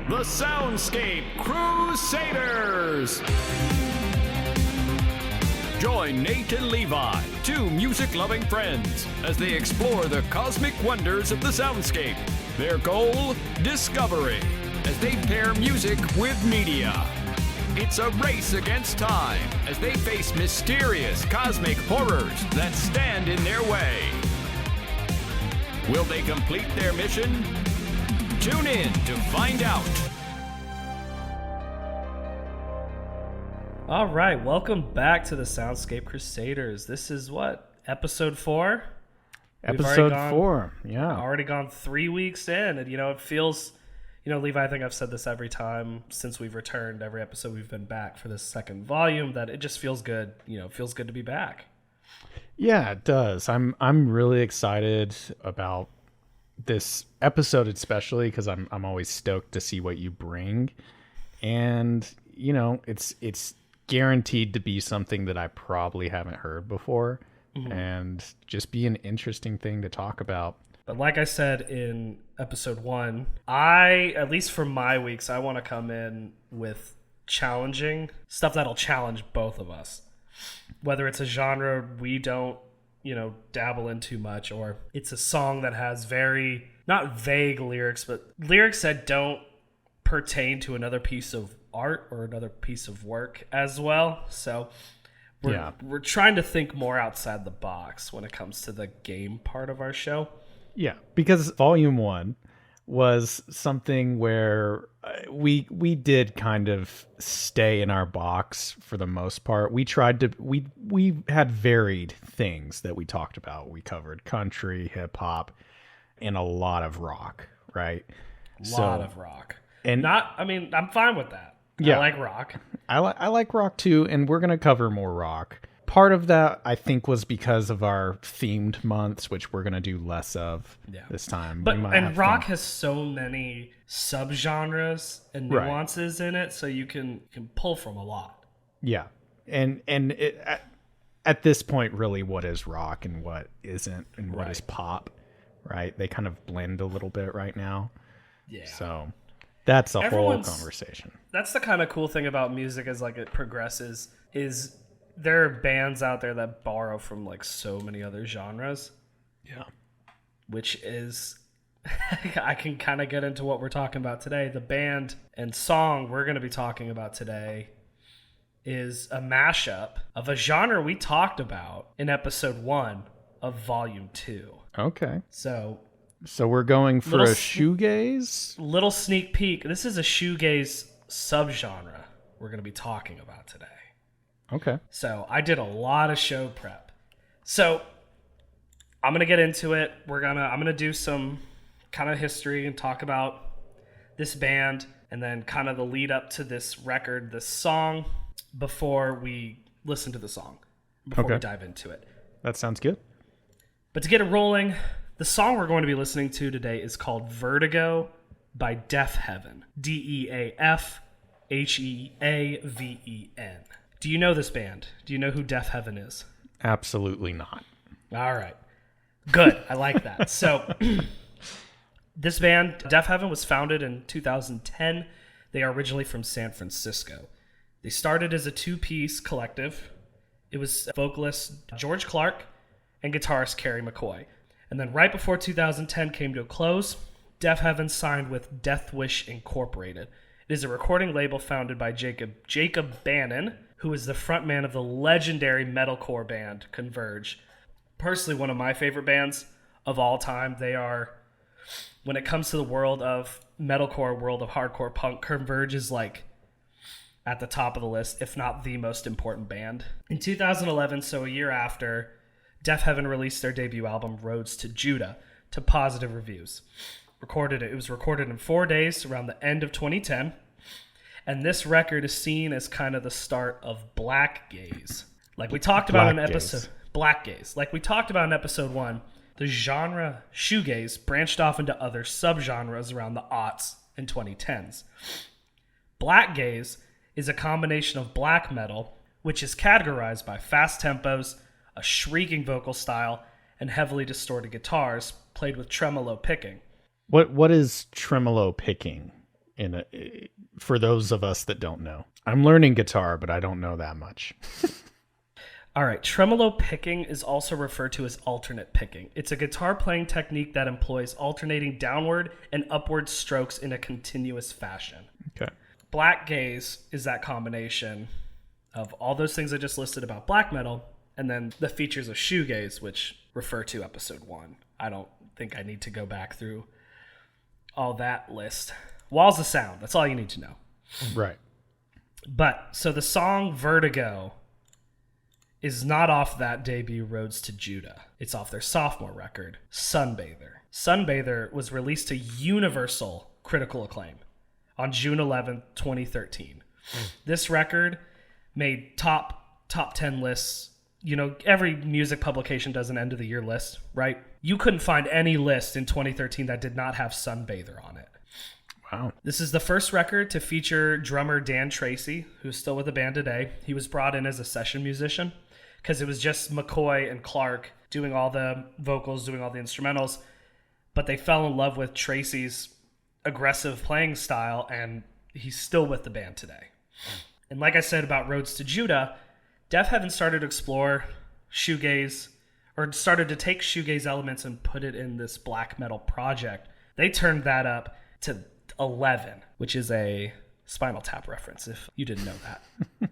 the Soundscape Crusaders. Join Nate and Levi, two music-loving friends, as they explore the cosmic wonders of the soundscape. Their goal, discovery, as they pair music with media. It's a race against time as they face mysterious cosmic horrors that stand in their way. Will they complete their mission? Tune in to find out. All right, welcome back to the Soundscape Crusaders. This is what, episode 4? Episode 4, yeah. Already gone 3 weeks in, and it feels, Levi, I think I've said this every time since we've returned, every episode we've been back for this second volume, that it just feels good. It feels good to be back. Yeah, it does. I'm really excited about this episode, especially because I'm always stoked to see what you bring, and it's guaranteed to be something that I probably haven't heard before, and just be an interesting thing to talk about. But like I said in episode 1, at least for my weeks, I want to come in with challenging stuff that'll challenge both of us. Whether it's a genre we don't, dabble in too much, or it's a song that has very, not vague lyrics, but lyrics that don't pertain to another piece of art or another piece of work as well. So we're trying to think more outside the box when it comes to the game part of our show. Yeah, because Volume 1 was something where we did kind of stay in our box for the most part. We tried to we had varied things that we talked about. We covered country, hip hop, and a lot of rock, right? A lot of rock. And I'm fine with that. Yeah, I like rock. I like rock too, and we're going to cover more rock. Part of that, I think, was because of our themed months, which we're going to do less of this time. But rock has so many subgenres and nuances in it, so you can pull from a lot. Yeah, and at this point, really, what is rock and what isn't, and what is pop, right? They kind of blend a little bit right now. Yeah. So that's a whole conversation. That's the kind of cool thing about music as it progresses is there are bands out there that borrow from so many other genres. Yeah. Which is, I can kind of get into what we're talking about today. The band and song we're going to be talking about today is a mashup of a genre we talked about in episode 1 of volume 2. Okay. So we're going for a shoegaze? Little sneak peek. This is a shoegaze subgenre we're going to be talking about today. Okay. So I did a lot of show prep. So I'm going to get into it. I'm going to do some kind of history and talk about this band and then kind of the lead up to this record, this song, before we listen to the song, before we dive into it. That sounds good. But to get it rolling, the song we're going to be listening to today is called Vertigo by Deafheaven. Deafheaven. Do you know this band? Do you know who Deafheaven is? Absolutely not. All right. Good. I like that. So this band, Deafheaven, was founded in 2010. They are originally from San Francisco. They started as a two-piece collective. It was vocalist George Clark and guitarist Carrie McCoy. And then right before 2010 came to a close, Deafheaven signed with Death Wish Incorporated. It is a recording label founded by Jacob Bannon, who is the frontman of the legendary metalcore band Converge. Personally, one of my favorite bands of all time. They are, when it comes to the world of metalcore, world of hardcore punk, Converge is at the top of the list, if not the most important band. In 2011, so a year after, Deafheaven released their debut album, Roads to Judah, to positive reviews. It was recorded in 4 days around the end of 2010. And this record is seen as kind of the start of Blackgaze. Like we talked about in episode... Blackgaze. Like we talked about in episode 1, the genre shoegaze branched off into other subgenres around the aughts and 2010s. Blackgaze is a combination of black metal, which is categorized by fast tempos, a shrieking vocal style, and heavily distorted guitars played with tremolo picking. What is tremolo picking? for those of us that don't know. I'm learning guitar, but I don't know that much. All right, tremolo picking is also referred to as alternate picking. It's a guitar playing technique that employs alternating downward and upward strokes in a continuous fashion. Okay. Blackgaze is that combination of all those things I just listed about black metal, and then the features of shoegaze, which refer to episode 1. I don't think I need to go back through all that list. Walls of sound, that's all you need to know. Right. But, so the song Vertigo is not off that debut Roads to Judah. It's off their sophomore record, Sunbather. Sunbather was released to universal critical acclaim on June 11th, 2013. This record made top 10 lists. You know, every music publication does an end of the year list, right? You couldn't find any list in 2013 that did not have Sunbather on it. Wow. This is the first record to feature drummer Dan Tracy, who's still with the band today. He was brought in as a session musician because it was just McCoy and Clark doing all the vocals, doing all the instrumentals. But they fell in love with Tracy's aggressive playing style, and he's still with the band today. And like I said about Roads to Judah, Deafheaven started to explore shoegaze, or started to take shoegaze elements and put it in this black metal project. They turned that up to 11, which is a Spinal Tap reference, if you didn't know that.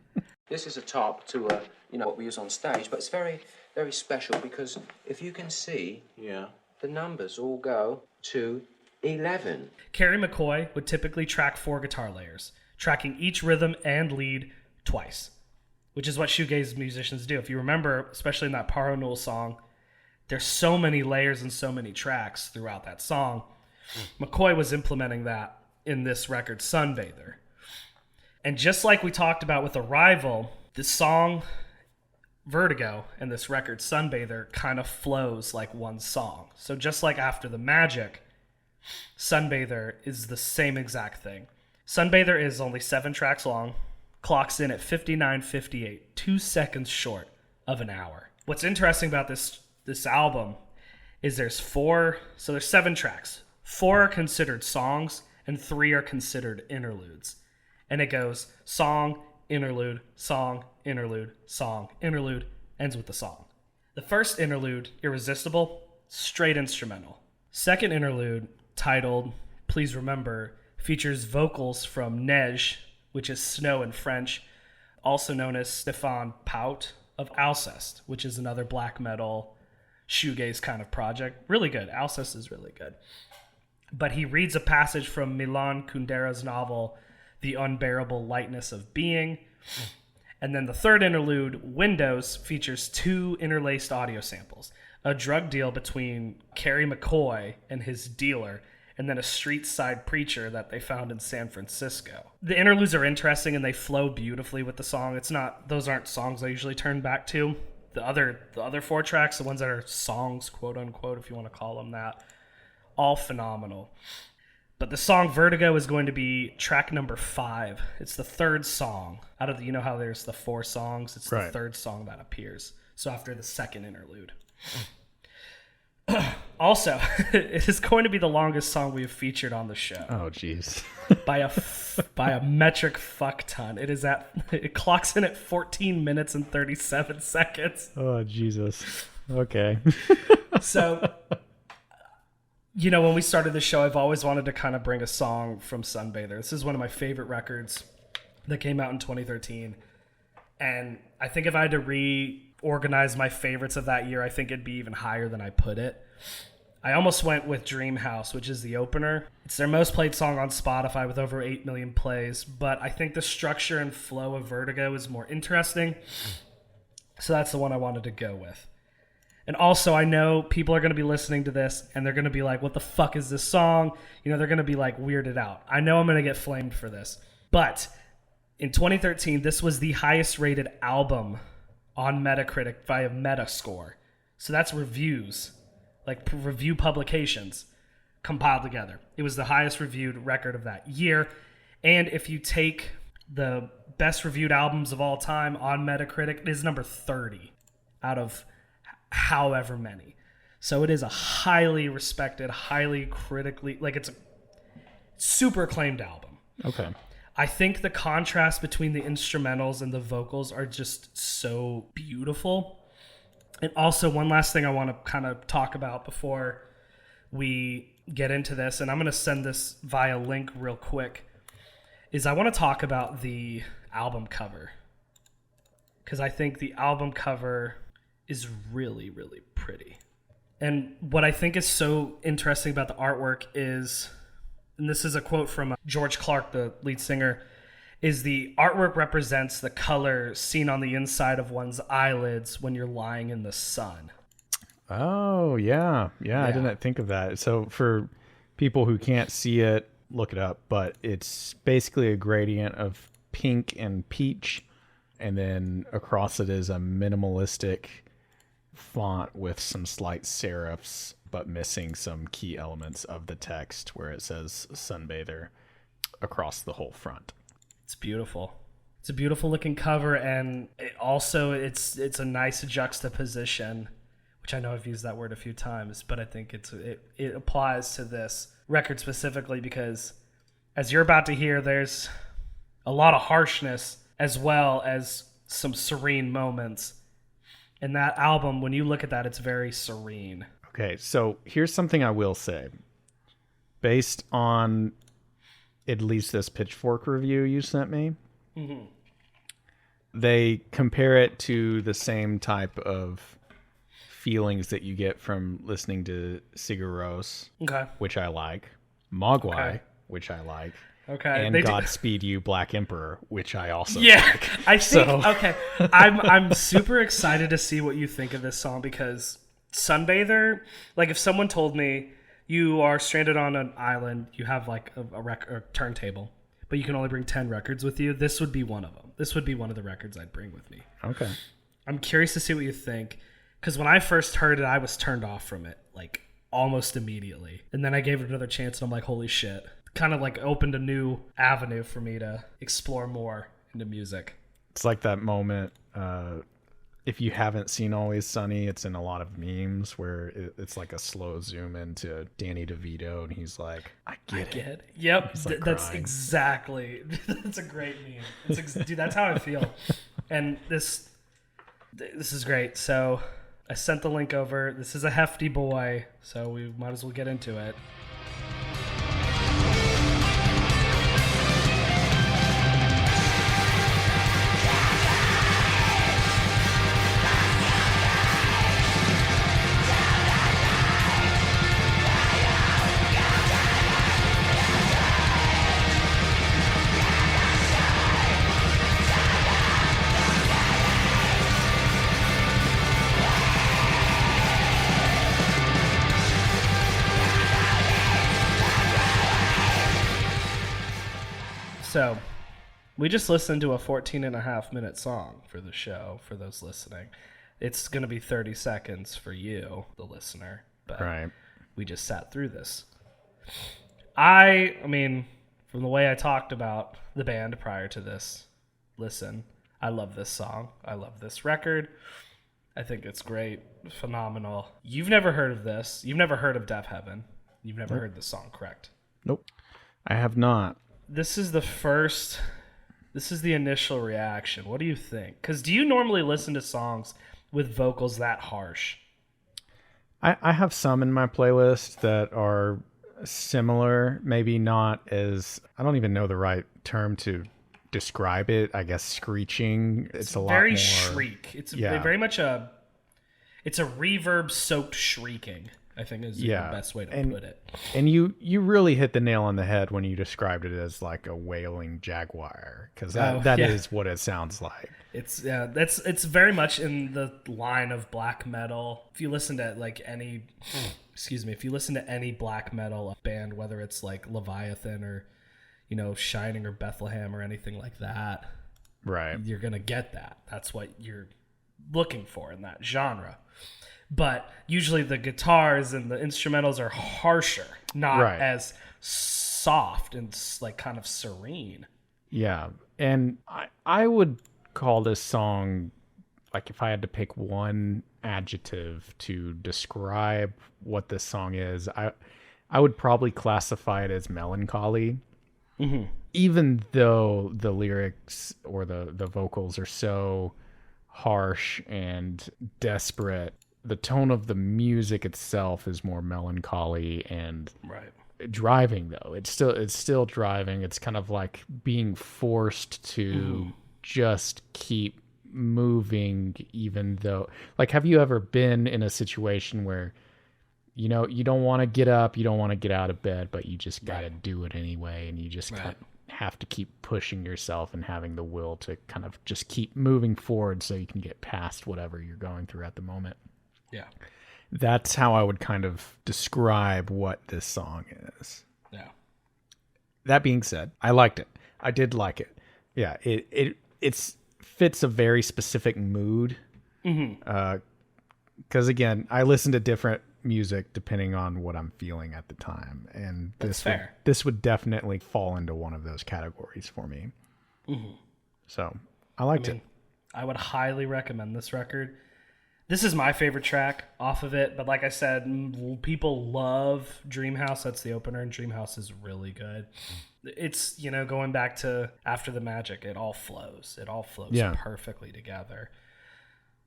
This is a top to what we use on stage, but it's very, very special because if you can see, the numbers all go to 11. Kerry McCoy would typically track 4 guitar layers, tracking each rhythm and lead twice, which is what shoegaze musicians do. If you remember, especially in that Paro Nul song, there's so many layers and so many tracks throughout that song. McCoy was implementing that in this record, Sunbather. And just like we talked about with Arrival, the song Vertigo and this record, Sunbather, kind of flows like one song. So just like After the Magic, Sunbather is the same exact thing. Sunbather is only 7 tracks long, clocks in at 59:58, 2 seconds short of an hour. What's interesting about this album is there's 7 tracks. 4 are considered songs, and 3 are considered interludes. And it goes song, interlude, song, interlude, song, interlude, ends with the song. The first interlude, Irresistible, straight instrumental. Second interlude, titled Please Remember, features vocals from Nej, which is snow in French, also known as Stefan Pout of Alcest, which is another black metal shoegaze kind of project. Really good. Alcest is really good. But he reads a passage from Milan Kundera's novel, The Unbearable Lightness of Being. And then the third interlude, Windows, features 2 interlaced audio samples. A drug deal between Kerry McCoy and his dealer, and then a street side preacher that they found in San Francisco. The interludes are interesting and they flow beautifully with the song. Those aren't songs I usually turn back to. The other 4 tracks, the ones that are songs, quote unquote, if you want to call them that, all phenomenal. But the song Vertigo is going to be track number 5. It's the 3rd song out of you know how there's the 4 songs? It's right. The 3rd song that appears. So after the 2nd interlude. Also, it is going to be the longest song we've featured on the show. Oh, jeez. by a metric fuck ton. It clocks in at 14 minutes and 37 seconds. Oh, Jesus. Okay. So, when we started the show, I've always wanted to kind of bring a song from Sunbather. This is one of my favorite records that came out in 2013. And I think if I had to reorganize my favorites of that year, I think it'd be even higher than I put it. I almost went with Dream House, which is the opener. It's their most played song on Spotify with over 8 million plays, but I think the structure and flow of Vertigo is more interesting. So that's the one I wanted to go with. And also, I know people are going to be listening to this and they're going to be like, what the fuck is this song? They're going to be like weirded out. I know I'm going to get flamed for this. But in 2013, this was the highest rated album on Metacritic via Metascore. So that's reviews, like review publications compiled together. It was the highest reviewed record of that year. And if you take the best reviewed albums of all time on Metacritic, it is number 30 out of however many. So it is a highly respected, highly critically, it's a super acclaimed album. Okay. I think the contrast between the instrumentals and the vocals are just so beautiful. And also, one last thing I want to kind of talk about before we get into this, and I'm going to send this via link real quick, is I want to talk about the album cover. Because I think the album cover is really, really pretty. And what I think is so interesting about the artwork is, and this is a quote from George Clark, the lead singer, is the artwork represents the color seen on the inside of one's eyelids when you're lying in the sun. Oh, yeah. I didn't think of that. So for people who can't see it, look it up. But it's basically a gradient of pink and peach. And then across it is a minimalistic font with some slight serifs, but missing some key elements of the text where it says Sunbather across the whole front. It's beautiful. It's a beautiful looking cover, and it's a nice juxtaposition, which I know I've used that word a few times, but I think it applies to this record specifically because, as you're about to hear, there's a lot of harshness as well as some serene moments. And that album, when you look at that, it's very serene. Okay, so here's something I will say. Based on at least this Pitchfork review you sent me, they compare it to the same type of feelings that you get from listening to Sigur Rós, which I like, Mogwai, which I like, and Godspeed You, Black Emperor, which I also like. I think, I'm super excited to see what you think of this song because Sunbather, like if someone told me you are stranded on an island, you have like a turntable, but you can only bring 10 records with you, this would be one of them. This would be one of the records I'd bring with me. Okay. I'm curious to see what you think because when I first heard it, I was turned off from it like almost immediately. And then I gave it another chance and I'm like, holy shit. Kind of like opened a new avenue for me to explore more into music. It's like that moment, if you haven't seen Always Sunny, it's in a lot of memes where it's like a slow zoom into Danny DeVito and he's like, I get it. Yep, like that's crying. exactly, that's a great meme. Dude, that's how I feel. And this is great. So I sent the link over. This is a hefty boy, so we might as well get into it. So, we just listened to a 14.5-minute song for the show, for those listening. It's going to be 30 seconds for you, the listener, but we just sat through this. I mean, from the way I talked about the band prior to this, listen, I love this song. I love this record. I think it's great, phenomenal. You've never heard of this. You've never heard of Deafheaven. You've never heard the song, correct? Nope. I have not. This is the initial reaction. What do you think? Because do you normally listen to songs with vocals that harsh? I have some in my playlist that are similar, maybe not as, I don't even know the right term to describe it. I guess screeching. It's a lot more. Very shriek. It's very much it's a reverb soaked shrieking, I think is the best way to put it. And you really hit the nail on the head when you described it as like a wailing jaguar, because that is what it sounds like. It's very much in the line of black metal. If you listen to if you listen to any black metal band, whether it's like Leviathan or Shining or Bethlehem or anything like that, right, you're gonna get that. That's what you're looking for in that genre. But usually the guitars and the instrumentals are harsher, not as soft and like kind of serene. Yeah. And I would call this song, like if I had to pick one adjective to describe what this song is, I would probably classify it as melancholy. Mm-hmm. even though the lyrics or the vocals are so harsh and desperate, the tone of the music itself is more melancholy and driving. Though it's still driving. It's kind of like being forced to just keep moving, even though, like, have you ever been in a situation where you don't want to get up, you don't want to get out of bed, but you just got to do it anyway, and you just have to keep pushing yourself and having the will to kind of just keep moving forward so you can get past whatever you're going through at the moment. Yeah. That's how I would kind of describe what this song is. Yeah. That being said, I liked it. I did like it. Yeah, it fits a very specific mood. Because again, I listen to different music depending on what I'm feeling at the time, and this would definitely fall into one of those categories for me. So I liked it. I would highly recommend this record. This is my favorite track off of it, but like I said, people love Dreamhouse. That's the opener, and Dreamhouse is really good. It's, going back to After the Magic, it all flows. It all flows perfectly together.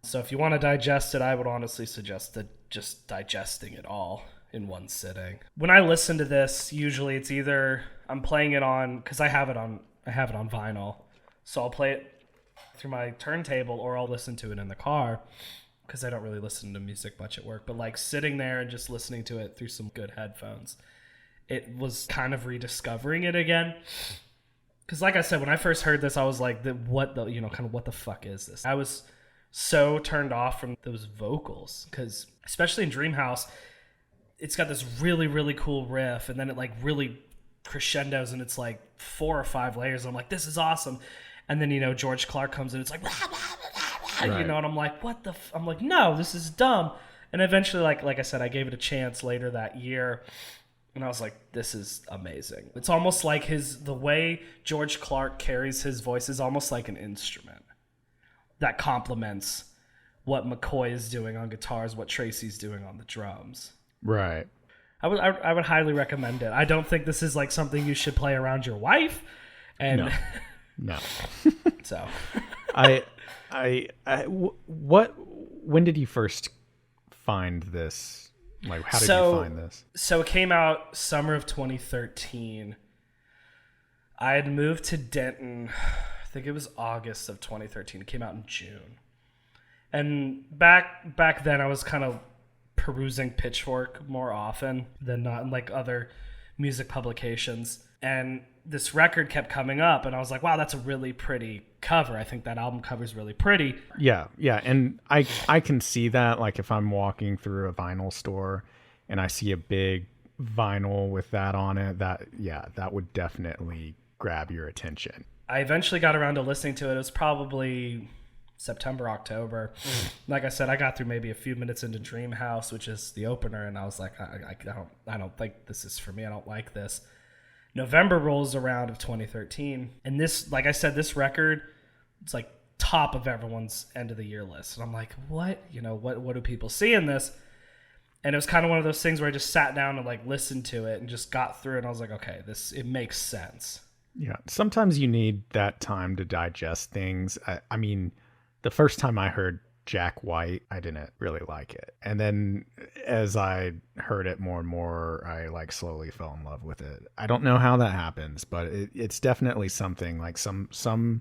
So if you want to digest it, I would honestly suggest just digesting it all in one sitting. When I listen to this, usually it's either I'm playing it on, because I have it on vinyl, so I'll play it through my turntable, or I'll listen to it in the car, because I don't really listen to music much at work. But like sitting there and just listening to it through some good headphones, it was kind of rediscovering it again. Because like I said, when I first heard this, I was like, what the fuck is this? I was so turned off from those vocals, because especially in Dreamhouse, it's got this really, really cool riff, and then it like really crescendos, and it's like 4 or 5 layers. I'm like, this is awesome. And then, George Clark comes in, it's like, blah, blah, blah, blah, and I'm like, what the I'm like, no, this is dumb. And eventually, like I said, I gave it a chance later that year, and I was like, this is amazing. It's almost like the way George Clark carries his voice is almost like an instrument that complements what McCoy is doing on guitars, what Tracy's doing on the drums. Right. I would highly recommend it. I don't think this is like something you should play around your wife. And no. So when did you first find this? Like, how did you find this? So it came out summer of 2013. I had moved to Denton, I think it was August of 2013. It came out in June. And back then I was kind of perusing Pitchfork more often than not, in like other music publications. And this record kept coming up, and I was like, wow, that's a really pretty cover. I think that album cover is really pretty. Yeah. And I can see that, like, if I'm walking through a vinyl store and I see a big vinyl with that on it, that would definitely grab your attention. I eventually got around to listening to it. It was probably September, October. Like I said, I got through maybe a few minutes into Dreamhouse, which is the opener, and I was like, I don't think this is for me. I don't like this. November rolls around of 2013, and this, like I said, this record, it's like top of everyone's end of the year list. And I'm like, what? What do people see in this? And it was kind of one of those things where I just sat down and like listened to it and just got through it. And I was like, okay, it makes sense. Yeah. Sometimes you need that time to digest things. I mean, the first time I heard Jack White, I didn't really like it. And then as I heard it more and more, I like slowly fell in love with it. I don't know how that happens, but it's definitely something like some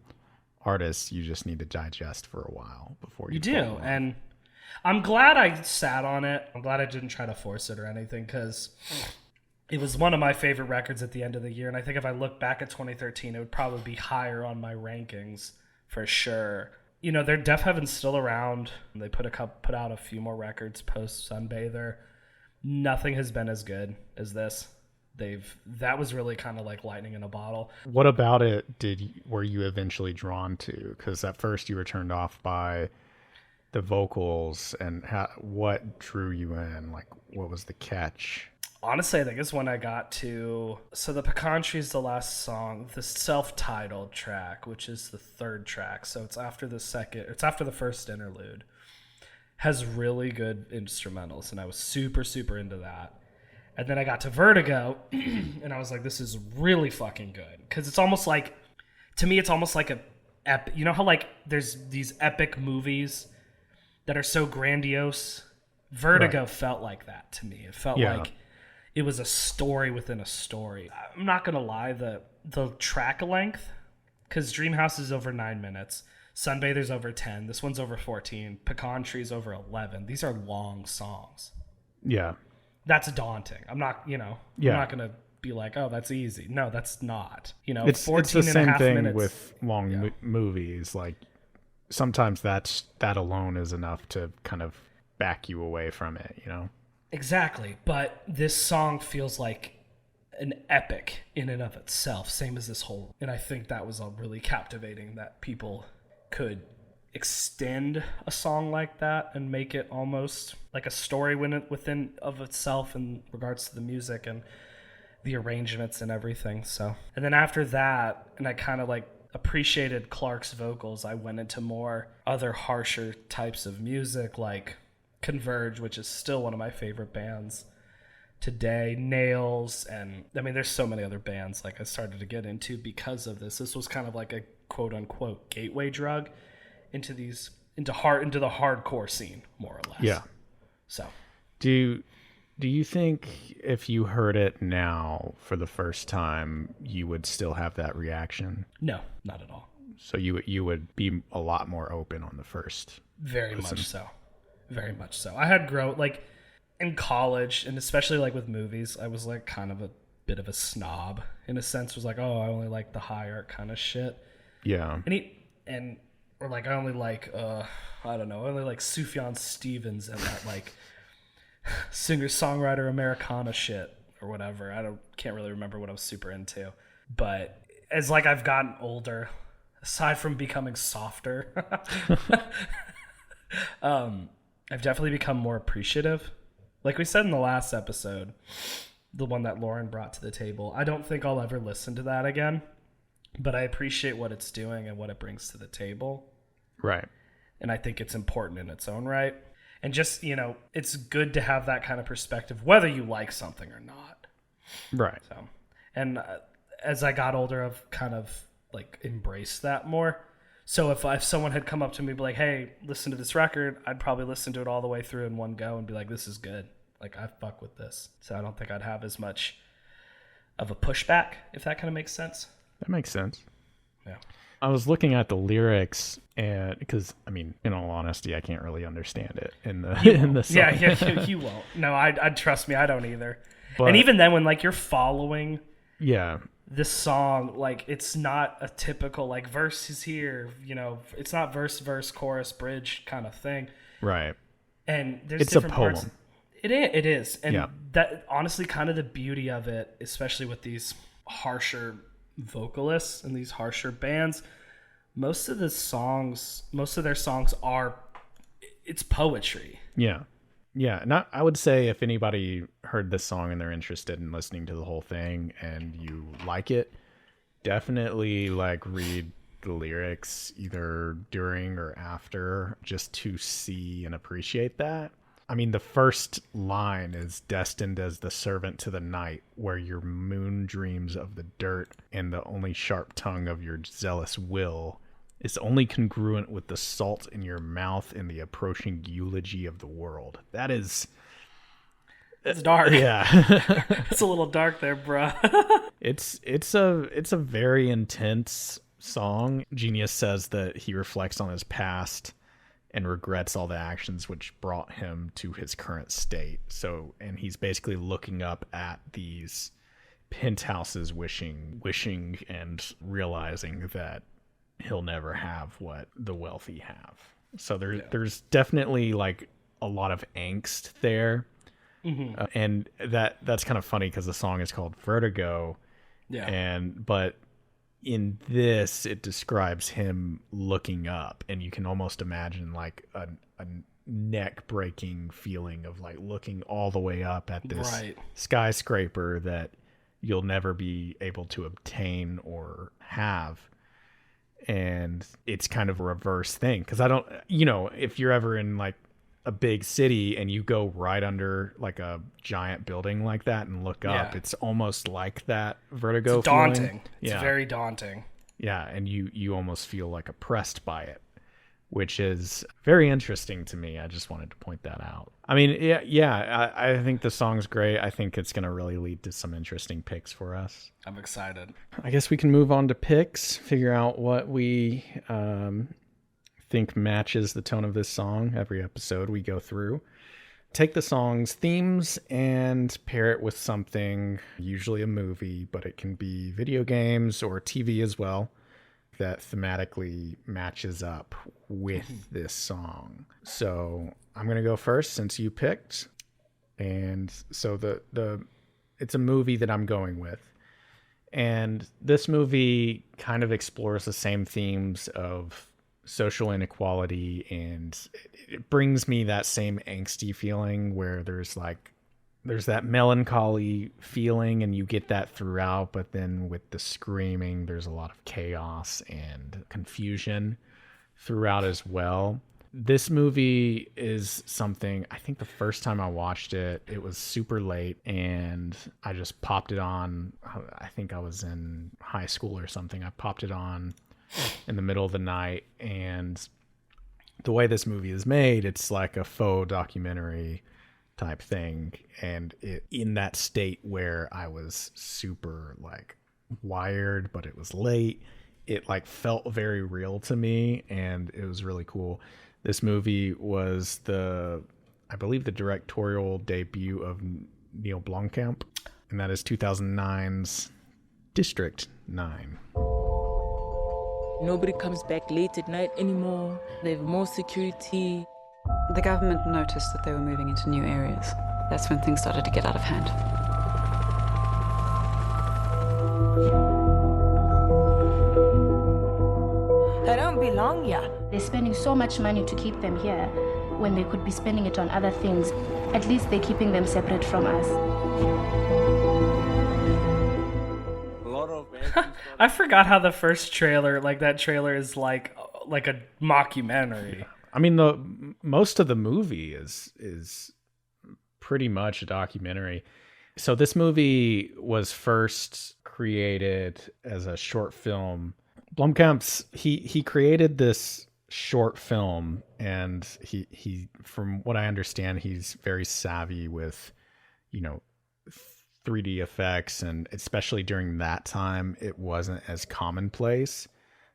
artists you just need to digest for a while before you do. And I'm glad I sat on it. I'm glad I didn't try to force it or anything, because it was one of my favorite records at the end of the year. And I think if I look back at 2013, it would probably be higher on my rankings for sure. Their Deafheaven's still around. They put out a few more records post Sunbather. Nothing has been as good as this. That was really kind of like lightning in a bottle. What about it were you eventually drawn to? Because at first you were turned off by the vocals, and what drew you in? Like, what was the catch? Honestly, I think it's when I got to... So the Pecan Tree is the last song, the self-titled track, which is the third track. So it's after the first interlude. Has really good instrumentals, and I was super, super into that. And then I got to Vertigo, and I was like, this is really fucking good. Because it's almost like, to me, it's almost like you know how like there's these epic movies that are so grandiose? Vertigo felt like that to me. It felt like it was a story within a story. I'm not going to lie, the track length, because Dreamhouse is over 9 minutes. Sunbather's over 10. This one's over 14. Pecan Tree's over 11. These are long songs. Yeah. That's daunting. I'm not, I'm not going to be like, oh, that's easy. No, that's not. It's 14 the and a same half thing minutes. with long movies. Like sometimes that alone is enough to kind of back you away from it, Exactly. But this song feels like an epic in and of itself, same as this whole. And I think that was really captivating that people could extend a song like that and make it almost like a story within of itself in regards to the music and the arrangements and everything. So, and then after that, and I kind of like appreciated Clark's vocals, I went into more other harsher types of music like Converge, which is still one of my favorite bands today, Nails, and I mean there's so many other bands like I started to get into because of this. This was kind of like a quote unquote gateway drug into the hardcore scene, more or less. Yeah. So do you think if you heard it now for the first time you would still have that reaction? No, not at all. So you would be a lot more open on the first Very listen. much so. Very much so. I had like in college, and especially like with movies, I was like kind of a bit of a snob in a sense. Was like, oh, I only like the high art kind of shit. Yeah. Or like I only like I don't know, I only like Sufjan Stevens and that like singer-songwriter Americana shit or whatever. Can't really remember what I was super into. But as like I've gotten older, aside from becoming softer, I've definitely become more appreciative. Like we said in the last episode, the one that Lauren brought to the table, I don't think I'll ever listen to that again, but I appreciate what it's doing and what it brings to the table. Right. And I think it's important in its own right. And just, it's good to have that kind of perspective, whether you like something or not. Right. So, and as I got older, I've kind of like embraced that more. So if someone had come up to me and be like, hey, listen to this record, I'd probably listen to it all the way through in one go and be like, this is good. Like, I fuck with this. So I don't think I'd have as much of a pushback, if that kind of makes sense. That makes sense. Yeah. I was looking at the lyrics, and because I mean, in all honesty, I can't really understand it in the song. Yeah, you won't. No, I'd trust me, I don't either. But, and even then, when like you're following, yeah, this song, like it's not a typical like verse is here, it's not verse, chorus, bridge kind of thing. Right. And there's it's different a poem. parts. It is. And yeah. that honestly kind of the beauty of it, especially with these harsher vocalists and these harsher bands, most of their songs are it's poetry. Yeah. Yeah. And I would say if anybody heard this song and they're interested in listening to the whole thing and you like it, definitely like read the lyrics either during or after just to see and appreciate that. I mean, the first line is destined as the servant to the night, where your moon dreams of the dirt, and the only sharp tongue of your zealous will is only congruent with the salt in your mouth and the approaching eulogy of the world. That is... It's dark. Yeah. It's a little dark there, bruh. It's a very intense song. Genius says that he reflects on his past and regrets all the actions which brought him to his current state. So, and he's basically looking up at these penthouses, wishing and realizing that he'll never have what the wealthy have. So there's definitely like a lot of angst there. Mm-hmm. And that's kind of funny because the song is called Vertigo. Yeah. But in this, it describes him looking up, and you can almost imagine like a neck breaking feeling of like looking all the way up at this skyscraper that you'll never be able to obtain or have. And it's kind of a reverse thing, because I don't, if you're ever in like a big city and you go right under like a giant building like that and look up, Yeah. it's almost like that Vertigo It's daunting. feeling. It's very daunting. Yeah, and you almost feel like oppressed by it, which is very interesting to me. I just wanted to point that out. I mean, I think the song's great. I think it's going to really lead to some interesting picks for us. I'm excited. I guess we can move on to picks, figure out what we think matches the tone of this song. Every episode we go through. Take the song's themes and pair it with something, usually a movie, but it can be video games or TV as well, that thematically matches up with this song. So I'm going to go first since you picked. And so it's a movie that I'm going with. And this movie kind of explores the same themes of social inequality, and it brings me that same angsty feeling where there's that melancholy feeling and you get that throughout, but then with the screaming there's a lot of chaos and confusion throughout as well. This movie is something, I think the first time I watched it, it was super late and I just popped it on. I think I was in high school or something. I popped it on in the middle of the night, and the way this movie is made, it's like a faux documentary type thing, and it in that state where I was super like wired, but it was late, it like felt very real to me, and it was really cool. This movie was I believe the directorial debut of Neil Blomkamp, and that is 2009's District 9. Nobody comes back late at night anymore. They have more security. The government noticed that they were moving into new areas. That's when things started to get out of hand. They don't belong here. They're spending so much money to keep them here when they could be spending it on other things. At least they're keeping them separate from us. I forgot how the first trailer, like that trailer is like a mockumentary. I mean, most of the movie is pretty much a documentary. So this movie was first created as a short film. Blomkamp's he created this short film, and he from what I understand, he's very savvy with 3D effects, and especially during that time it wasn't as commonplace.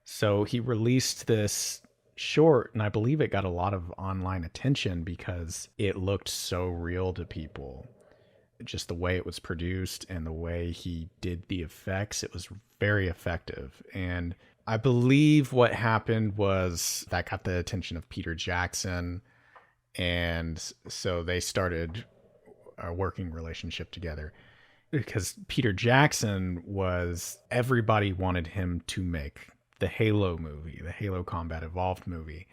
So he released this short, and I believe it got a lot of online attention because it looked so real to people. Just the way it was produced and the way he did the effects, it was very effective. And I believe what happened was that got the attention of Peter Jackson, and so they started a working relationship together. Because Peter Jackson everybody wanted him to make the Halo movie, the Halo Combat Evolved movie,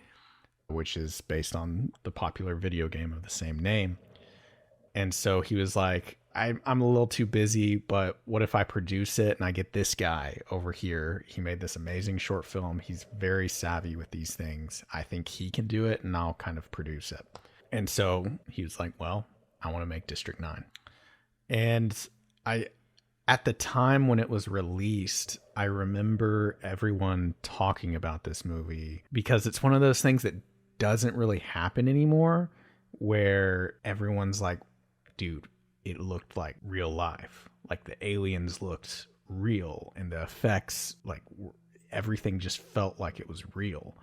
which is based on the popular video game of the same name. And so he was like, I'm a little too busy, but what if I produce it and I get this guy over here? He made this amazing short film. He's very savvy with these things. I think he can do it, and I'll kind of produce it. And so he was like, well, I want to make District 9. And at the time when it was released, I remember everyone talking about this movie because it's one of those things that doesn't really happen anymore, where everyone's like, dude, it looked like real life. Like the aliens looked real, and the effects, like everything just felt like it was real.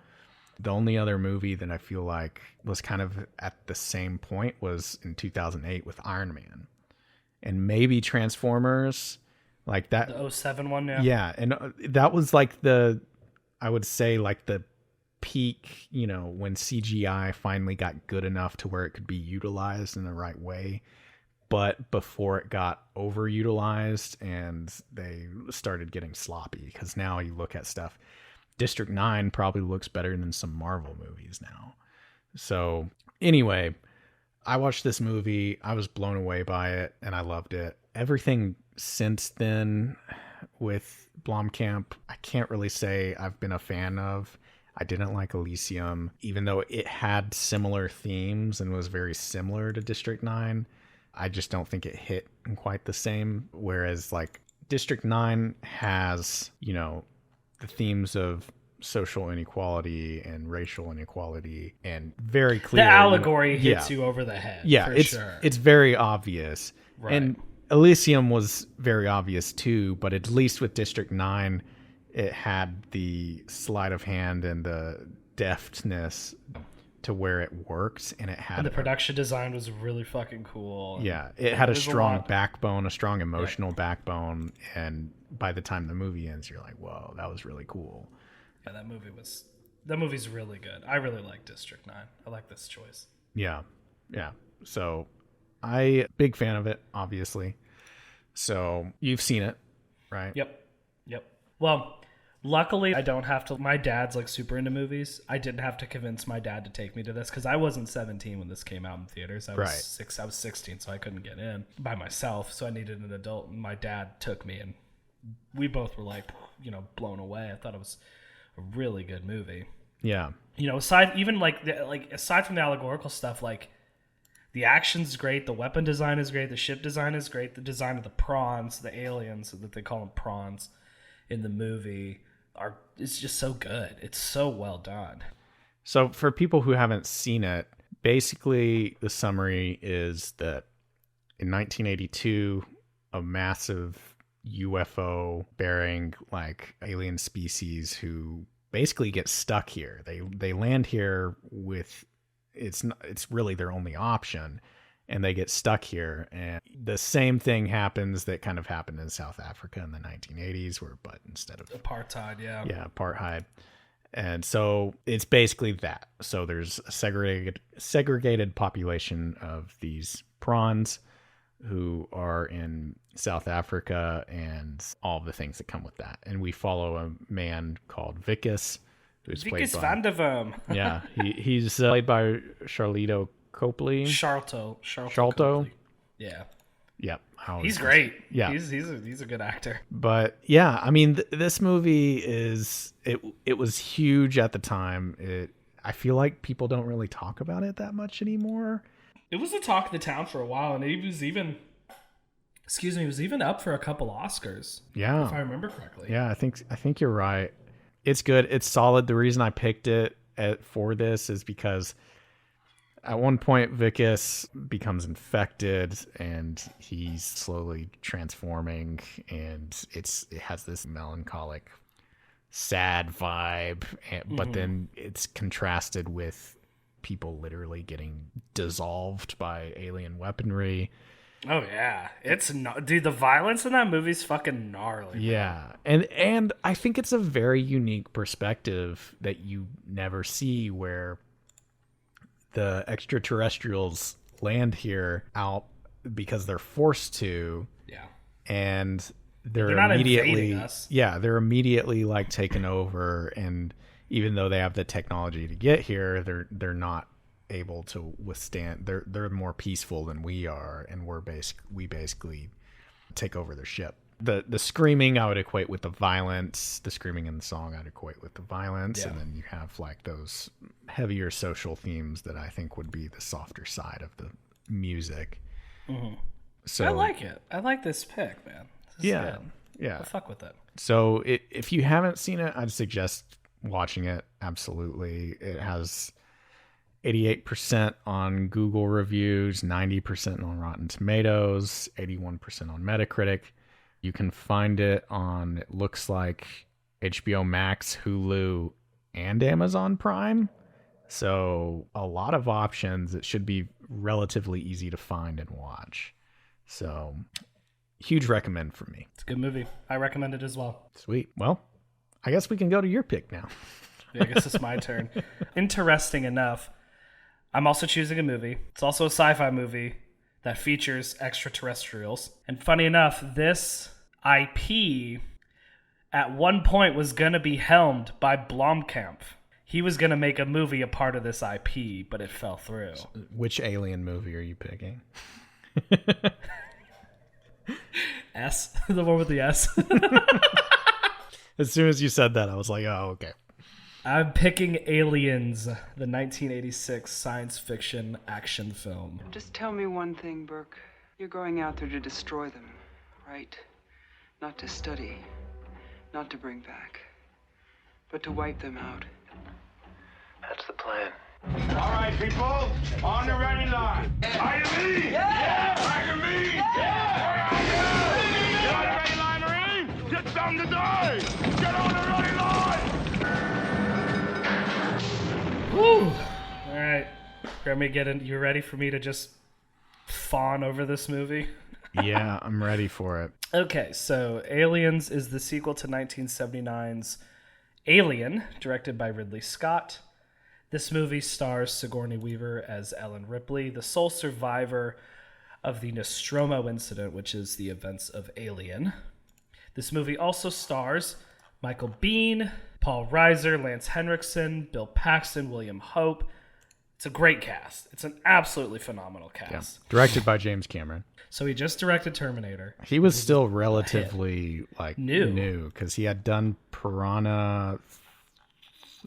The only other movie that I feel like was kind of at the same point was in 2008 with Iron Man. And maybe Transformers, like that. The 07 one, yeah. Yeah, and that was like I would say like the peak, when CGI finally got good enough to where it could be utilized in the right way. But before it got overutilized and they started getting sloppy, because now you look at stuff. District 9 probably looks better than some Marvel movies now. So anyway, I watched this movie, I was blown away by it, and I loved it. Everything since then with Blomkamp, I can't really say I've been a fan of. I didn't like Elysium, even though it had similar themes and was very similar to District 9. I just don't think it hit in quite the same. Whereas like District 9 has, you know, the themes of social inequality and racial inequality, and very clear. The allegory hits you over the head. Yeah, for it's sure. it's very obvious. Right. And Elysium was very obvious too, but at least with District 9, it had the sleight of hand and the deftness to where it worked, and it had And the production design was really fucking cool. Yeah, it had a strong backbone, a strong emotional backbone, and by the time the movie ends, you're like, whoa, that was really cool. Yeah, that movie's really good. I really like District 9. I like this choice. Yeah. So big fan of it, obviously. So you've seen it, right? Yep. Well, luckily I don't have to. My dad's like super into movies. I didn't have to convince my dad to take me to this because I wasn't 17 when this came out in theaters. I was 16, so I couldn't get in by myself. So I needed an adult, and my dad took me, and we both were like, you know, blown away. I thought it was a really good movie. Yeah. You know, aside from the allegorical stuff, like the action's great, the weapon design is great, the ship design is great, the design of the prawns, the aliens that they call them prawns in the movie it's just so good. It's so well done. So for people who haven't seen it, basically the summary is that in 1982, a massive UFO bearing like alien species who basically get stuck here. They land here with it's really their only option, and they get stuck here. And the same thing happens that kind of happened in South Africa in the 1980s, but instead of apartheid, yeah, apartheid. And so it's basically that. So there's a segregated population of these prawns who are in South Africa and all the things that come with that. And we follow a man called Vickis, who's played by van der Verm. Yeah, he's played by Charlito Copley. Sharlto. Copley. Yeah. Yep. He's great. Yeah. He's a good actor. But yeah, I mean, this movie it was huge at the time. I feel like people don't really talk about it that much anymore. It was the talk of the town for a while, and it was even up for a couple Oscars. Yeah. If I remember correctly. Yeah, I think you're right. It's good. It's solid. The reason I picked it for this is because at one point Vickis becomes infected and he's slowly transforming, and it has this melancholic, sad vibe, but then it's contrasted with people literally getting dissolved by alien weaponry. Oh yeah, dude. The violence in that movie's fucking gnarly. Yeah, and I think it's a very unique perspective that you never see, where the extraterrestrials land here out because they're forced to. Yeah, and they're not immediately invading us. Yeah, they're immediately like taken over, and even though they have the technology to get here, they're not able to withstand. They're more peaceful than we are, and we basically take over their ship. The screaming I would equate with the violence. The screaming in the song I'd equate with the violence, and then you have like those heavier social themes that I think would be the softer side of the music. Mm-hmm. So I like it. I like this pick, man. This is good. Yeah. I'll fuck with it. So if you haven't seen it, I'd suggest watching it. Absolutely. It has 88% on Google reviews, 90% on Rotten Tomatoes, 81% on Metacritic. You can find it on, it looks like, HBO Max, Hulu, and Amazon Prime. So a lot of options. It should be relatively easy to find and watch. So huge recommend from me. It's a good movie. I recommend it as well. Sweet. Well, I guess we can go to your pick now. Yeah, I guess it's my turn. Interesting enough, I'm also choosing a movie. It's also a sci-fi movie that features extraterrestrials. And funny enough, this IP at one point was going to be helmed by Blomkamp. He was going to make a movie a part of this IP, but it fell through. Which alien movie are you picking? S? The one with the S? As soon as you said that, I was like, oh, okay. I'm picking Aliens, the 1986 science fiction action film. Just tell me one thing, Burke. You're going out there to destroy them, right? Not to study, not to bring back, but to wipe them out. That's the plan. All right, people, on the ready line. Are you me? Yeah! Are you me? Yeah! Get on the ready line, Marine! Get some to die! Get on the ready line! Woo! All right, you ready for me to just fawn over this movie? Yeah, I'm ready for it. Okay, so Aliens is the sequel to 1979's Alien, directed by Ridley Scott. This movie stars Sigourney Weaver as Ellen Ripley, the sole survivor of the Nostromo incident, which is the events of Alien. This movie also stars Michael Biehn, Paul Reiser, Lance Henriksen, Bill Paxton, William Hope. It's a great cast. It's an absolutely phenomenal cast. Yeah. Directed by James Cameron. So he just directed Terminator. He was still relatively new because he had done Piranha.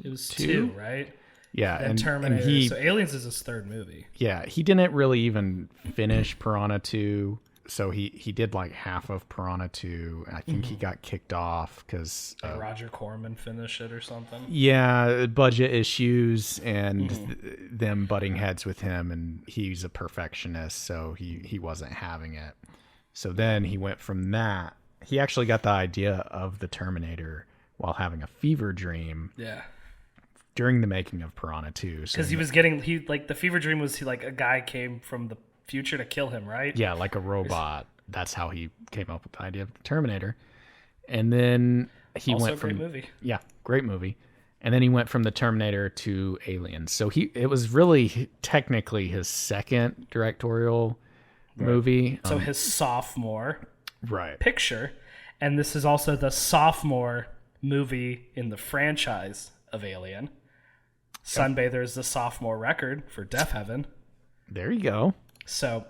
It was two, right? Yeah, and Terminator. So Aliens is his third movie. Yeah, he didn't really even finish Piranha 2. So he did like half of Piranha 2. I think he got kicked off because Roger Corman finished it or something. Yeah, budget issues and them butting heads with him, and he's a perfectionist, so he wasn't having it. So then he went from that. He actually got the idea of the Terminator while having a fever dream. Yeah. During the making of Piranha 2. Because the fever dream was a guy came from the future to kill him, right? Yeah, like a robot. That's how he came up with the idea of the Terminator. And then he also went from... great movie. Yeah, great movie. And then he went from the Terminator to Aliens. So it was really technically his second directorial movie. So his sophomore right picture. And this is also the sophomore movie in the franchise of Alien. Sunbather is the sophomore record for Deafheaven. There you go. So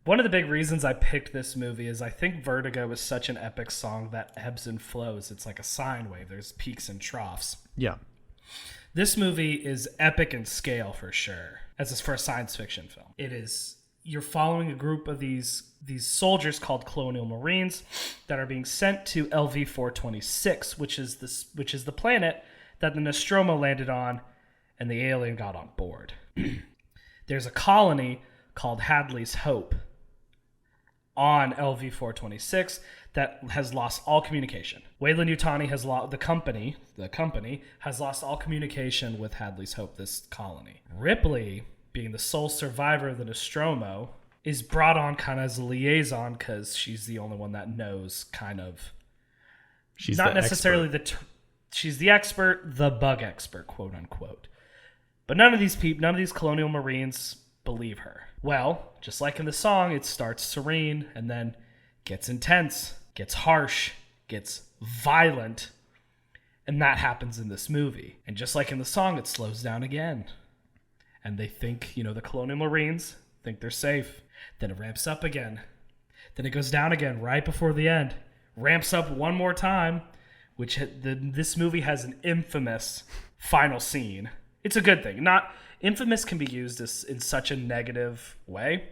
one of the big reasons I picked this movie is I think Vertigo is such an epic song that ebbs and flows. It's like a sine wave. There's peaks and troughs. Yeah. This movie is epic in scale for sure. For a science fiction film. It is, you're following a group of these soldiers called Colonial Marines that are being sent to LV-426, which is the planet that the Nostromo landed on and the alien got on board. There's a colony called Hadley's Hope on LV-426 that has lost all communication. Weyland-Yutani has lost the company has lost all communication with Hadley's Hope, this colony. Ripley, being the sole survivor of the Nostromo, is brought on kind of as a liaison because she's the only one that knows kind of. She's not the necessarily expert. She's the expert, the bug expert, quote unquote. But none of these Colonial Marines believe her. Well, just like in the song, it starts serene and then gets intense, gets harsh, gets violent, and that happens in this movie. And just like in the song, it slows down again. And they think, the Colonial Marines think they're safe. Then it ramps up again. Then it goes down again right before the end. Ramps up one more time, which this movie has an infamous final scene. It's a good thing. Not infamous can be used in such a negative way,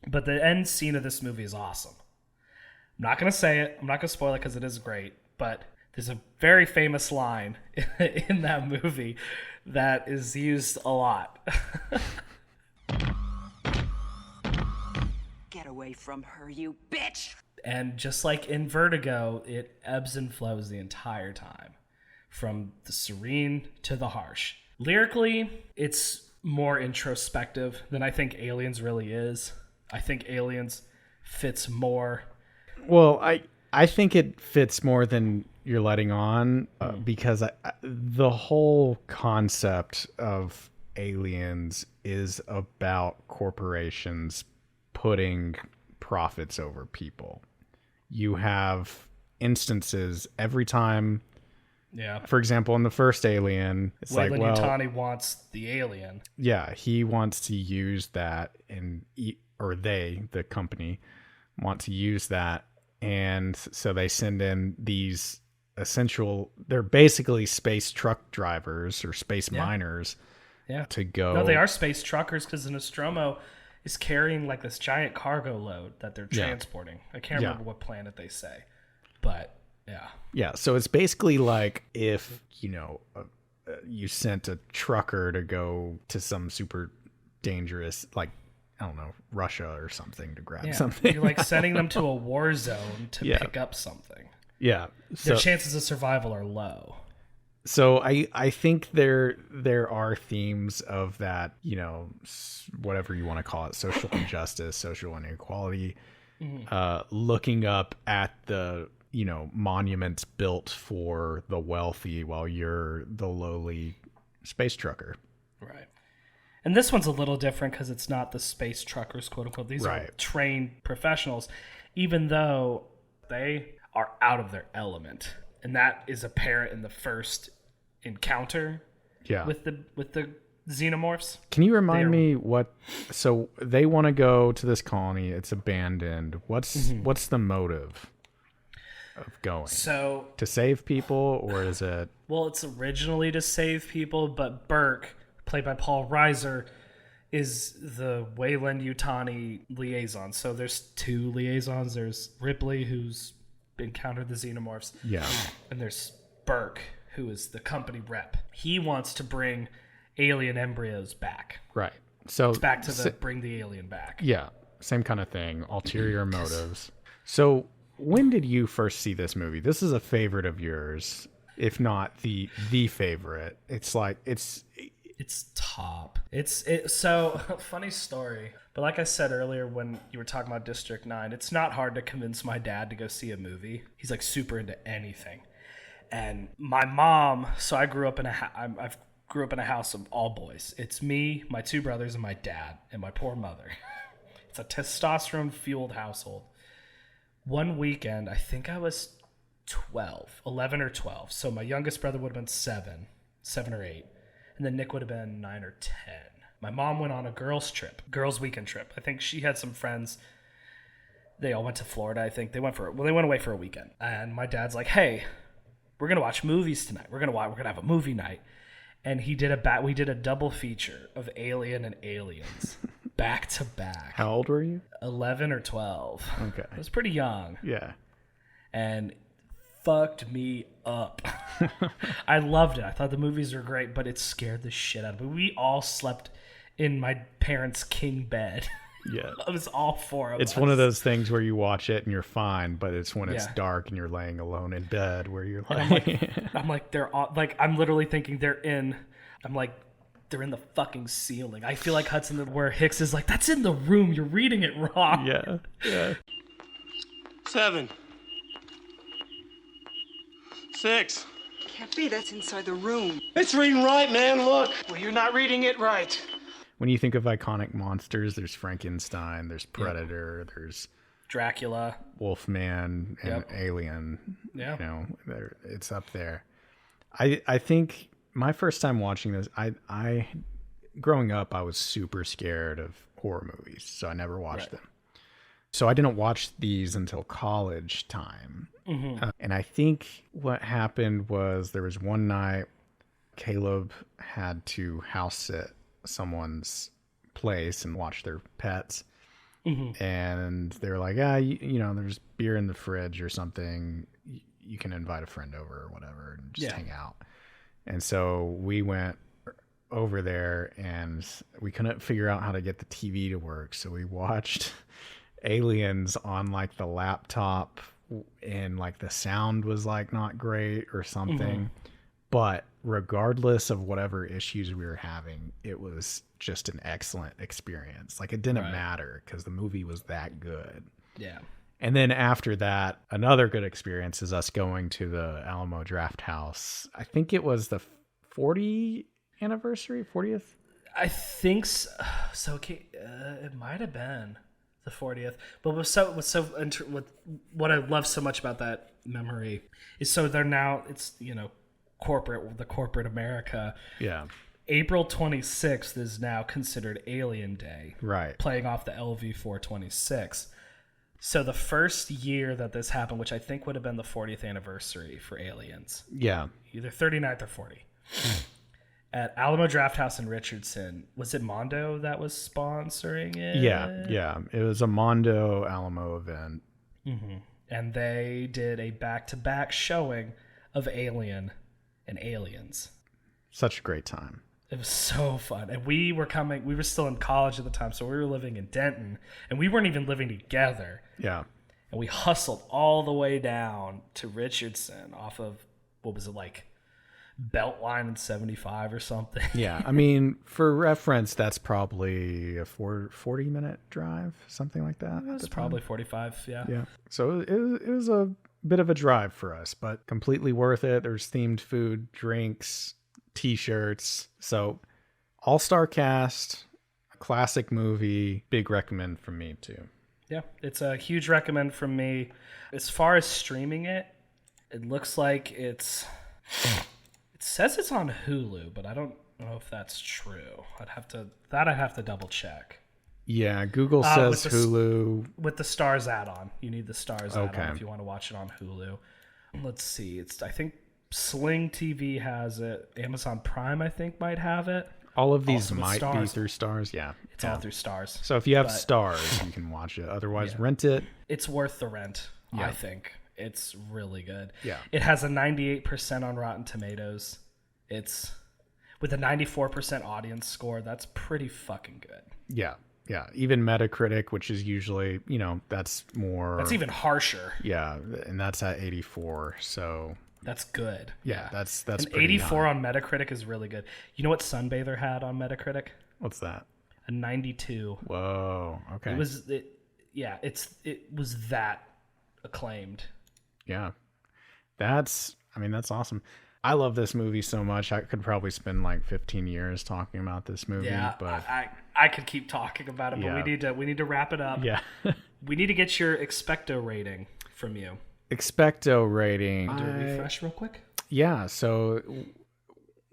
but the end scene of this movie is awesome. I'm not going to say it. I'm not going to spoil it because it is great, but there's a very famous line in that movie that is used a lot. Get away from her, you bitch! And just like in Vertigo, it ebbs and flows the entire time, from the serene to the harsh. Lyrically, it's more introspective than I think Aliens really is. I think Aliens fits more. Well, I think it fits more than you're letting on because the whole concept of Aliens is about corporations putting profits over people. You have instances every time. Yeah. For example, in the first Alien, it's Weyland-Yutani wants the alien. Yeah, he wants to use that, the company, want to use that, and so they send in these they're basically space truck drivers or space miners. Yeah. To go. No, they are space truckers because the Nostromo is carrying like this giant cargo load that they're transporting. I can't remember what planet they say, but yeah. Yeah. So it's basically like if, you sent a trucker to go to some super dangerous, like, I don't know, Russia or something to grab something. You're like sending them to a war zone to pick up something. Yeah. Their chances of survival are low. So I think there are themes of that, whatever you want to call it, social injustice, social inequality, looking up at the, monuments built for the wealthy while you're the lowly space trucker. Right. And this one's a little different because it's not the space truckers, quote unquote. These are trained professionals, even though they are out of their element. And that is apparent in the first encounter with the xenomorphs. Can you remind me so they want to go to this colony, it's abandoned. What's the motive of going? So to save people, or is it? Well, it's originally to save people, but Burke, played by Paul Reiser, is the Weyland-Yutani liaison. So there's two liaisons. There's Ripley, who's encountered the xenomorphs. Yeah. And there's Burke, who is the company rep. He wants to bring alien embryos back. Right. So it's back to bring the alien back. Yeah. Same kind of thing. Ulterior motives. So when did you first see this movie? This is a favorite of yours, if not the favorite. It's like it's top. So funny story. But like I said earlier when you were talking about District 9, it's not hard to convince my dad to go see a movie. He's like super into anything. And my mom, so I grew up in I grew up in a house of all boys. It's me, my two brothers, and my dad, and my poor mother. It's a testosterone-fueled household. One weekend, I think I was 11 or 12. So my youngest brother would have been 7 or 8. And then Nick would have been 9 or 10. My mom went on a girls' weekend trip. I think she had some friends. They all went to Florida, I think. They went away for a weekend. And my dad's like, hey, we're going to watch movies tonight. We're going to have a movie night. And we did a double feature of Alien and Aliens back to back. How old were you? 11 or 12. Okay. I was pretty young. Yeah. And fucked me up. I loved it. I thought the movies were great, but it scared the shit out of me. We all slept in my parents' king bed. Yeah. It was all four of us. It's one of those things where you watch it and you're fine, but it's when it's dark and you're laying alone in bed where you're like... I'm like, they're all, like, I'm literally thinking they're in the fucking ceiling. I feel like Hudson, where Hicks is like, that's in the room. You're reading it wrong. Yeah. Yeah. 7. 6. Can't be. That's inside the room. It's reading right, man. Look. Well, you're not reading it right. When you think of iconic monsters, there's Frankenstein, there's Predator, there's Dracula, Wolfman, and Alien. Yeah. It's up there. I think my first time watching this, I growing up, I was super scared of horror movies, so I never watched them. So I didn't watch these until college time. Mm-hmm. And I think what happened was there was one night Caleb had to house sit someone's place and watch their pets. Mm-hmm. And they were like, there's beer in the fridge or something. You can invite a friend over or whatever and just hang out. And so we went over there and we couldn't figure out how to get the TV to work. So we watched Aliens on like the laptop and like the sound was like not great or something. Mm-hmm. But regardless of whatever issues we were having, it was just an excellent experience. Like it didn't matter because the movie was that good. Yeah. And then after that, another good experience is us going to the Alamo Draft House. I think it was the 40th anniversary. I think so. It might have been the 40th. But what I love so much about that memory is they're now, it's, the corporate America. Yeah. April 26th is now considered Alien Day. Right. Playing off the LV-426. So the first year that this happened, which I think would have been the 40th anniversary for Aliens. Yeah. Either 39th or 40. At Alamo Drafthouse in Richardson. Was it Mondo that was sponsoring it? Yeah. It was a Mondo Alamo event. Mm-hmm. And they did a back-to-back showing of Alien and Aliens. Such a great time. It was so fun. And we were still in college at the time, so we were living in Denton, and we weren't even living together. Yeah. And we hustled all the way down to Richardson off of, what was it, like Beltline and 75 or something. Yeah. I mean, for reference, that's probably a 40-minute drive, something like that. It was probably 45, yeah. Yeah. So it was a bit of a drive for us, but completely worth it. There's themed food, drinks, T-shirts. So all-star cast, classic movie, big recommend from me too. Yeah, it's a huge recommend from me. As far as streaming it looks like it says it's on Hulu, but I don't know if that's true. I'd have to double check. Yeah, Google says Hulu. With the Stars add-on. You need the Stars add-on if you want to watch it on Hulu. Let's see. I think Sling TV has it. Amazon Prime, I think, might have it. All of these might be through Stars. Yeah. It's all through Stars. So if you have Stars, you can watch it. Otherwise, rent it. It's worth the rent, I think. It's really good. Yeah. It has a 98% on Rotten Tomatoes. It's with a 94% audience score. That's pretty fucking good. Yeah. Yeah. Even Metacritic, which is usually, that's more. That's even harsher. Yeah. And that's at 84. So. That's good. Yeah. That's an 84 on Metacritic is really good. You know what Sunbather had on Metacritic? What's that? A 92. Whoa. Okay. It was that acclaimed. Yeah. That's awesome. I love this movie so much. I could probably spend like 15 years talking about this movie. Yeah, but I could keep talking about it, but we need to wrap it up. Yeah. We need to get your Expecto rating from you. Expecto rating. Do a refresh real quick. Yeah. So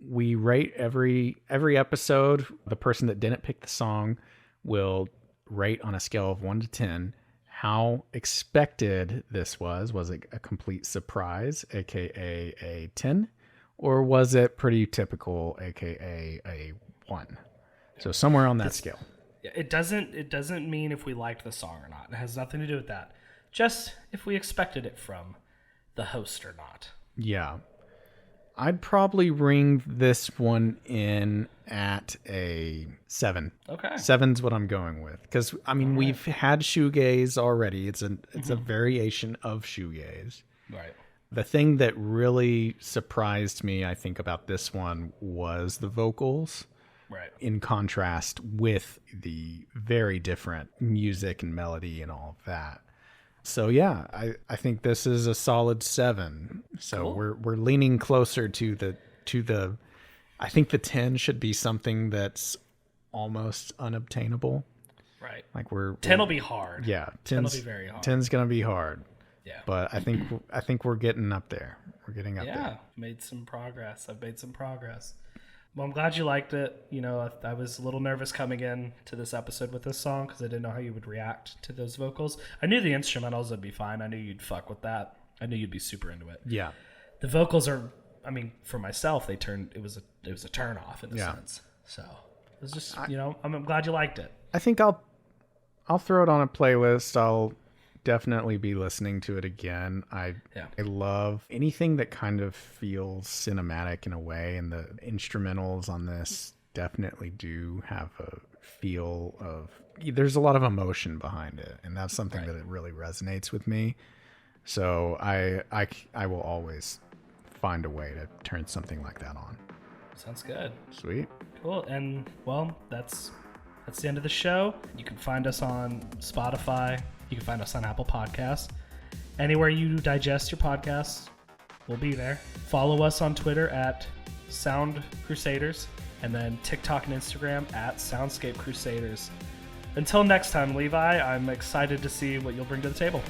we rate every episode. The person that didn't pick the song will rate on a scale of 1 to 10 how expected this was. Was it a complete surprise, aka a 10, or was it pretty typical, aka a 1? So somewhere on that scale. It doesn't mean if we liked the song or not. It has nothing to do with that. Just if we expected it from the host or not. Yeah. I'd probably ring this one in at a 7. Okay. 7's what I'm going with. Because, we've had shoegaze already. It's a variation of shoegaze. Right. The thing that really surprised me, I think, about this one was the vocals. Right. In contrast with the very different music and melody and all of that. So yeah, I think this is a solid 7. So cool. We're leaning closer to the I think the 10 should be something that's almost unobtainable. Right. Like 10 will be hard. Yeah, 10 will be very hard. 10's gonna be hard. Yeah. But I think we're getting up there. We're getting up there. Yeah, made some progress. I've made some progress. Well, I'm glad you liked it. I was a little nervous coming in to this episode with this song because I didn't know how you would react to those vocals. I knew the instrumentals would be fine. I knew you'd fuck with that. I knew you'd be super into it. Yeah. The vocals are, for myself, it was a turn off in a sense. So it was just, I'm glad you liked it. I think I'll throw it on a playlist. I'll definitely be listening to it again. I love anything that kind of feels cinematic in a way, and the instrumentals on this definitely do have a feel of, there's a lot of emotion behind it, and that's something that it really resonates with me. So I will always find a way to turn something like that on. Sounds good. Sweet. Cool. And well, that's the end of the show. You can find us on Spotify. You can find us on Apple Podcasts. Anywhere you digest your podcasts, we'll be there. Follow us on Twitter at Sound Crusaders, and then TikTok and Instagram at Soundscape Crusaders. Until next time, Levi, I'm excited to see what you'll bring to the table.